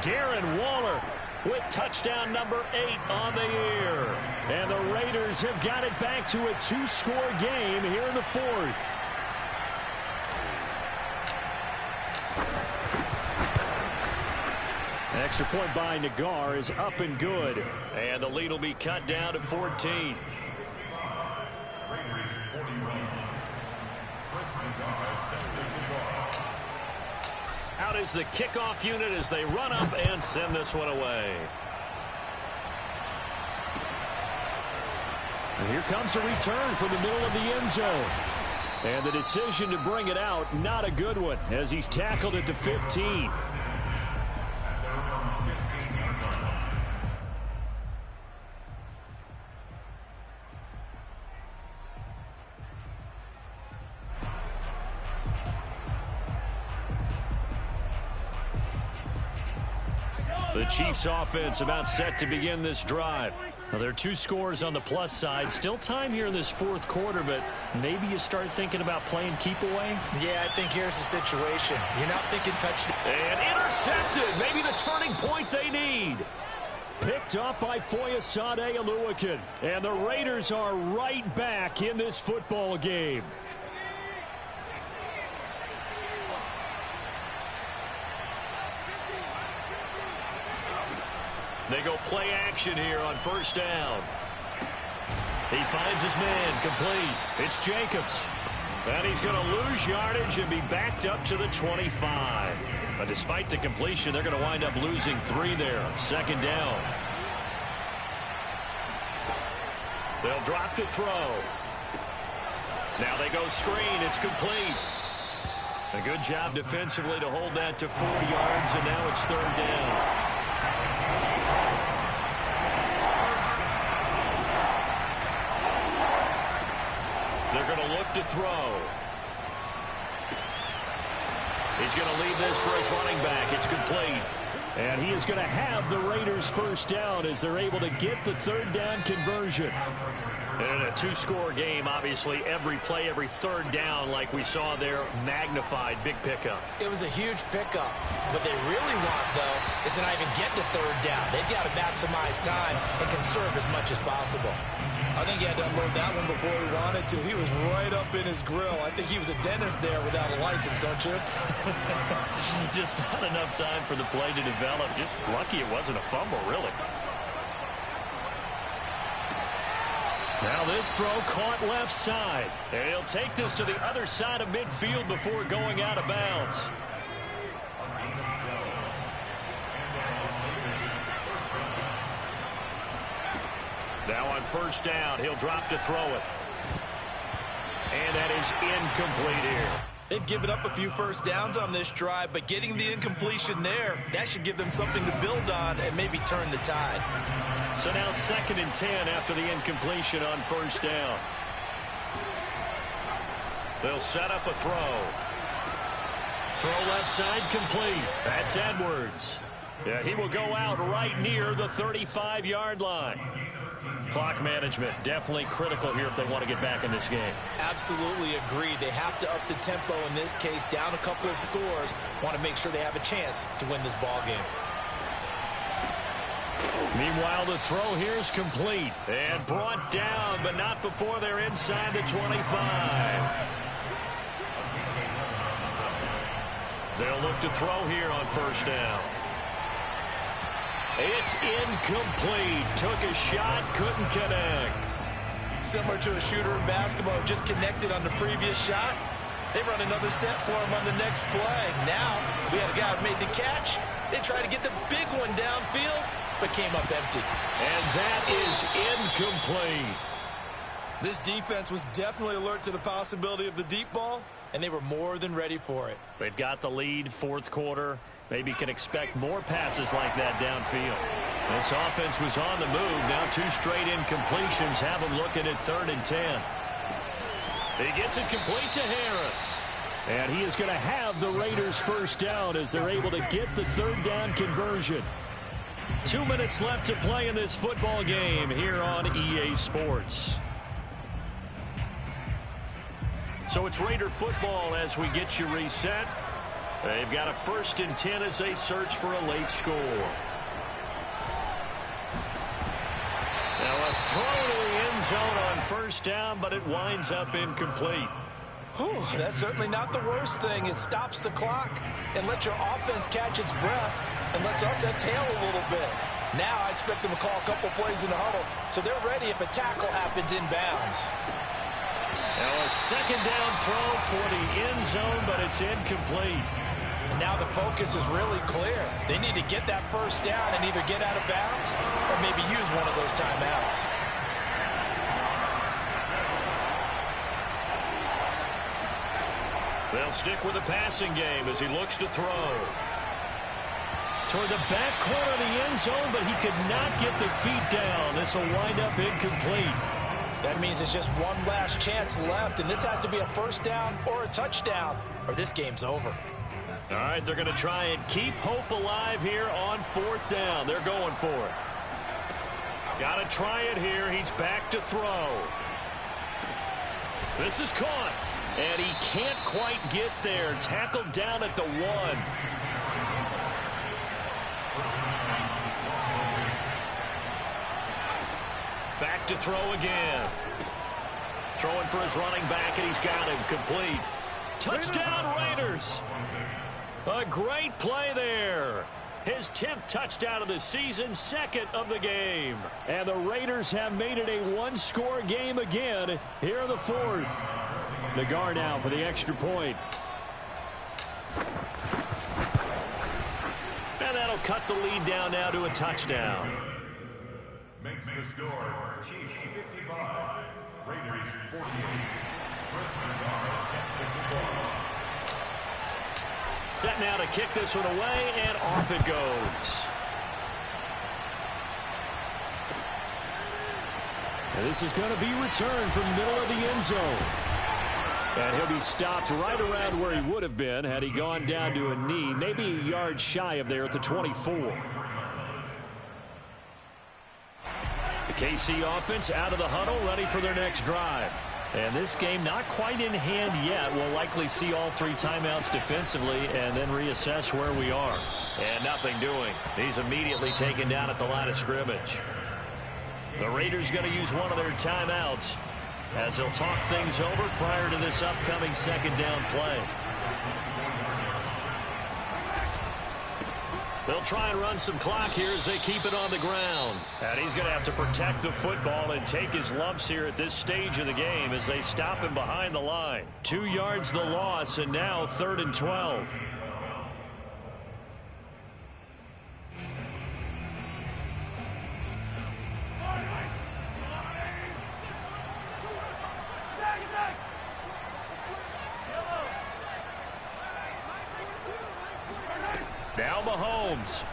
Darren Waller with touchdown number 8 on the year. And the Raiders have got it back to a 2-score game here in the 4th. Extra point by Nagar is up and good. And the lead will be cut down to 14. Out is the kickoff unit as they run up and send this one away. And here comes a return from the middle of the end zone. And the decision to bring it out, not a good one, as he's tackled at the 15. The Chiefs offense about set to begin this drive. Now, there are 2 scores on the plus side. Still time here in this 4th quarter, but maybe you start thinking about playing keep away. Yeah, I think here's the situation. You're not thinking touchdown. And intercepted. Maybe the turning point they need. Picked up by Foyesade Oluwakin. And the Raiders are right back in this football game. They go play action here on first down. He finds his man, complete. It's Jacobs. And he's going to lose yardage and be backed up to the 25. But despite the completion, they're going to wind up losing 3 there. 2nd down. They'll drop to throw. Now they go screen. It's complete. A good job defensively to hold that to 4 yards, and now it's 3rd down. They're going to look to throw. He's going to leave this for his running back. It's complete. And he is going to have the Raiders first down as they're able to get the 3rd down conversion. And in a 2-score game, obviously, every play, every 3rd down, like we saw there, magnified. Big pickup. It was a huge pickup. What they really want, though, is to not even get to 3rd down. They've got to maximize time and conserve as much as possible. I think he had to unload that one before he wanted to. He was right up in his grill. I think he was a dentist there without a license, don't you? Just not enough time for the play to develop. Just lucky it wasn't a fumble, really. Now this throw caught left side. And he'll take this to the other side of midfield before going out of bounds. Now on first down, he'll drop to throw it. And that is incomplete here. They've given up a few first downs on this drive, but getting the incompletion there, that should give them something to build on and maybe turn the tide. So now 2nd and 10 after the incompletion on first down. They'll set up a throw. Throw left side complete. That's Edwards. Yeah, he will go out right near the 35-yard line. Clock management definitely critical here if they want to get back in this game. Absolutely agreed. They have to up the tempo in this case, down a couple of scores. Want to make sure they have a chance to win this ball game. Meanwhile, the throw here is complete and brought down, but not before they're inside the 25. They'll look to throw here on first down. It's incomplete. Took a shot, couldn't connect. Similar to a shooter in basketball, just connected on the previous shot. They run another set for him on the next play. Now, we had a guy who made the catch. They tried to get the big one downfield, but came up empty. And that is incomplete. This defense was definitely alert to the possibility of the deep ball, and they were more than ready for it. They've got the lead, fourth quarter. Maybe can expect more passes like that downfield. This offense was on the move. Now 2 straight incompletions have them looking at 3rd and 10. He gets it complete to Harris. And he is going to have the Raiders first down as they're able to get the 3rd down conversion. 2 minutes left to play in this football game here on EA Sports. So it's Raider football as we get you reset. They've got a 1st and 10 as they search for a late score. Now a throw to the end zone on 1st down, but it winds up incomplete. Whew, that's certainly not the worst thing. It stops the clock and lets your offense catch its breath and lets us exhale a little bit. Now I expect them to call a couple plays in the huddle so they're ready if a tackle happens inbounds. Now a 2nd down throw for the end zone, but it's incomplete. And now the focus is really clear. They need to get that 1st down and either get out of bounds or maybe use one of those timeouts. They'll stick with the passing game as he looks to throw. Toward the back corner of the end zone, but he could not get the feet down. This will wind up incomplete. That means it's just one last chance left, and this has to be a 1st down or a touchdown, or this game's over. All right, they're going to try and keep hope alive here on 4th down. They're going for it. Got to try it here. He's back to throw. This is caught, and he can't quite get there. Tackled down at the 1. Back to throw again. Throwing for his running back, and he's got him complete. Touchdown, Raiders. A great play there. His 10th touchdown of the season, 2nd of the game. And the Raiders have made it a 1-score game again here in the 4th. Nagar now for the extra point. And that'll cut the lead down now to a touchdown. Makes the score Chiefs 55, Raiders 48. Chris Nagar set to the ball. Set now to kick this one away, and off it goes. And this is going to be returned from the middle of the end zone. And he'll be stopped right around where he would have been had he gone down to a knee, maybe a yard shy of there at the 24. The KC offense out of the huddle, ready for their next drive. And this game not quite in hand yet. We'll likely see all 3 timeouts defensively and then reassess where we are. And nothing doing. He's immediately taken down at the line of scrimmage. The Raiders going to use one of their timeouts as they'll talk things over prior to this upcoming 2nd down play. They'll try and run some clock here as they keep it on the ground. And he's going to have to protect the football and take his lumps here at this stage of the game as they stop him behind the line. 2 yards the loss, and now 3rd and 12. Now Mahomes.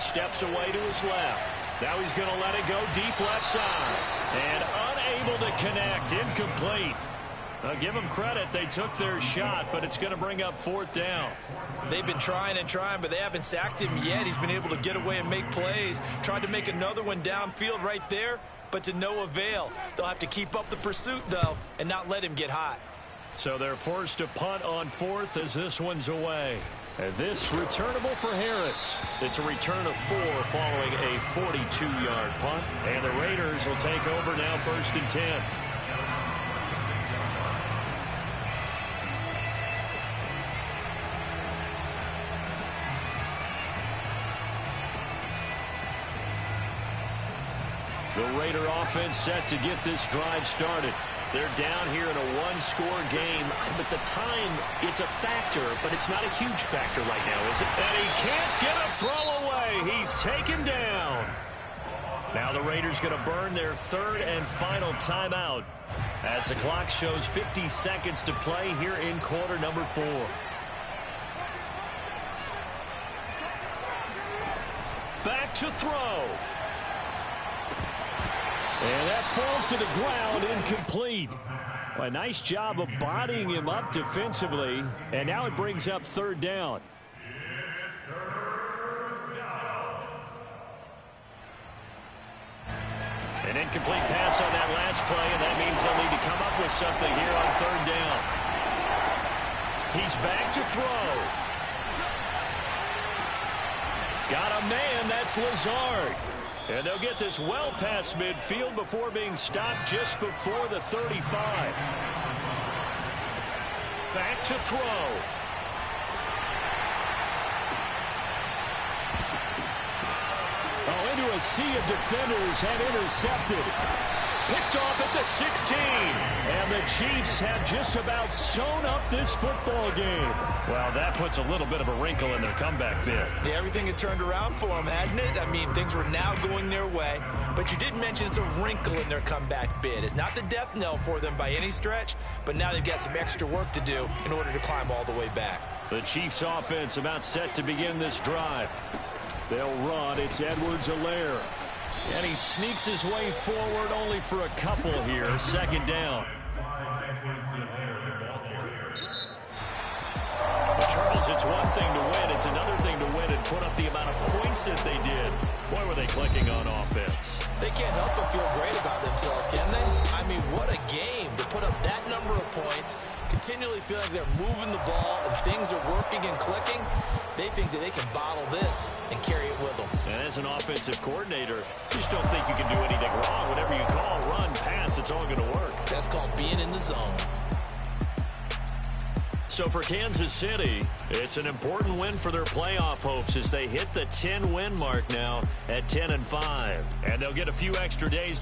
Steps away to his left. Now he's going to let it go deep left side. And unable to connect. Incomplete. Now give them credit. They took their shot, but it's going to bring up 4th down. They've been trying and trying, but they haven't sacked him yet. He's been able to get away and make plays. Tried to make another one downfield right there, but to no avail. They'll have to keep up the pursuit, though, and not let him get hot. So they're forced to punt on 4th as this one's away. And this returnable for Harris. It's a return of 4 following a 42-yard punt. And the Raiders will take over now 1st and 10. The Raider offense set to get this drive started. They're down here in a one-score game. But the time, it's a factor, but it's not a huge factor right now, is it? And he can't get a throw away. He's taken down. Now the Raiders going to burn their third and final timeout as the clock shows 50 seconds to play here in quarter number 4. Back to throw. And that falls to the ground, incomplete. A nice job of bodying him up defensively. And now it brings up third down. An incomplete pass on that last play, and that means they'll need to come up with something here on third down. He's back to throw. Got a man, that's Lazard. And they'll get this well past midfield before being stopped just before the 35. Back to throw. Oh, into a sea of defenders and intercepted. Picked off at the 16. And the Chiefs have just about sewn up this football game. Well, that puts a little bit of a wrinkle in their comeback bid. Yeah, everything had turned around for them, hadn't it? I mean, things were now going their way. But you did mention it's a wrinkle in their comeback bid. It's not the death knell for them by any stretch, but now they've got some extra work to do in order to climb all the way back. The Chiefs offense about set to begin this drive. They'll run. It's Edwards-Helaire. And he sneaks his way forward only for a couple here. Second down. But Charles, it's one thing to win. It's another thing to win and put up the amount of points that they did. Boy, were they clicking on offense. They can't help but feel great about themselves, can they? I mean, what a game to put up that number of points, continually feel like they're moving the ball and things are working and clicking. They think that they can bottle this and carry it with them. And as an offensive coordinator, you just don't think you can do anything wrong. Whatever you call, run, pass, it's all going to work. That's called being in the zone. So for Kansas City, it's an important win for their playoff hopes as they hit the 10-win mark now at 10-5. And they'll get a few extra days